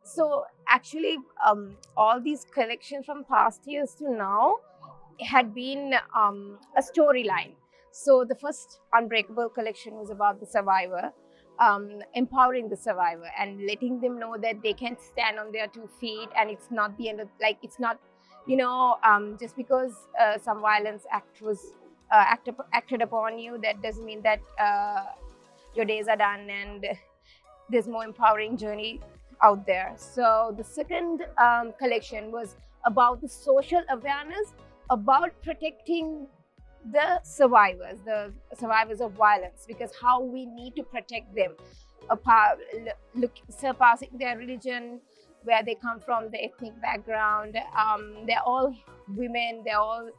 So actually, all these collections from past years to now had been a storyline. So the first Unbreakable collection was about the survivor, empowering the survivor and letting them know that they can stand on their 2 feet, and it's not the end of, like, it's not, just because some violence act was acted upon you, that doesn't mean that your days are done, and there's more empowering journey out there. So the second collection was about the social awareness about protecting the survivors of violence, because how we need to protect them, surpassing their religion, where they come from, the ethnic background. They're all women, they're all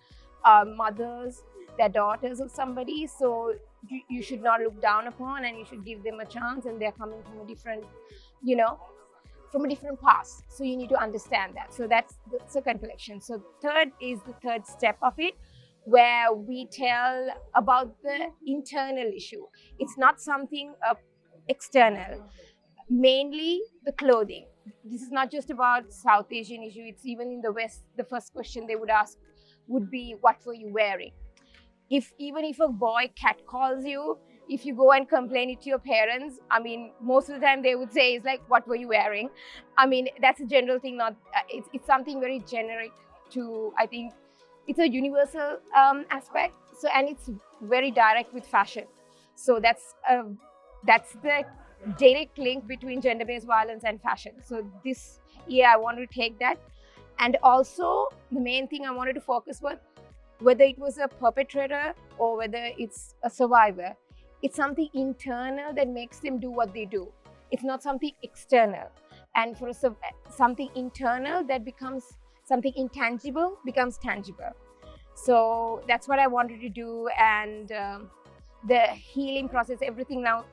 mothers, they're daughters of somebody. So you should not look down upon, and you should give them a chance, and they're coming from a different, from a different past. So you need to understand that. So that's the second collection. So third is the third step of it, where we tell about the internal issue. It's not something external, mainly the clothing. This is not just about South Asian issue. It's even in the West, the first question they would ask would be, what were you wearing? Even if a boy catcalls you, if you go and complain it to your parents, I mean, most of the time they would say, it's like, what were you wearing? I mean, that's a general thing, not, it's something very generic to, I think, it's a universal aspect. So, and it's very direct with fashion. So that's the direct link between gender-based violence and fashion. So this year I wanted to take that. And also the main thing I wanted to focus was, whether it was a perpetrator or whether it's a survivor, it's something internal that makes them do what they do. It's not something external. And for something internal that becomes something intangible becomes tangible. So that's what I wanted to do. And the healing process, everything now,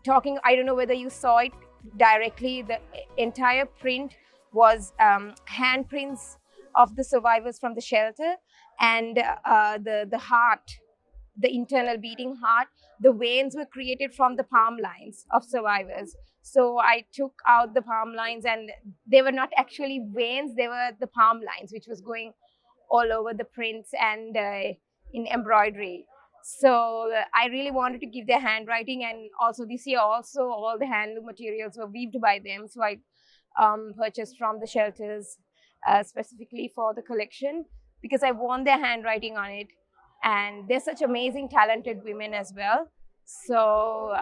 talking, I don't know whether you saw it directly, the entire print was handprints of the survivors from the shelter, and the heart, the internal beating heart, the veins were created from the palm lines of survivors. So I took out the palm lines, and they were not actually veins, they were the palm lines, which was going all over the prints and in embroidery. So I really wanted to give their handwriting, and also this year also all the handloom materials were weaved by them. So I purchased from the shelters specifically for the collection, because I want their handwriting on it. And they're such amazing, talented women as well. So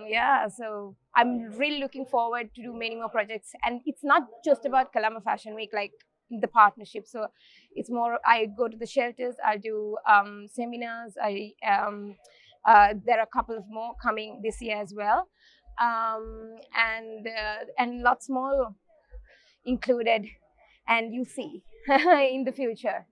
yeah, so I'm really looking forward to do many more projects. And it's not just about Colombo Fashion Week, like the partnership. So it's more, I go to the shelters, I do seminars. There are a couple of more coming this year as well, and lots more included. And you see in the future.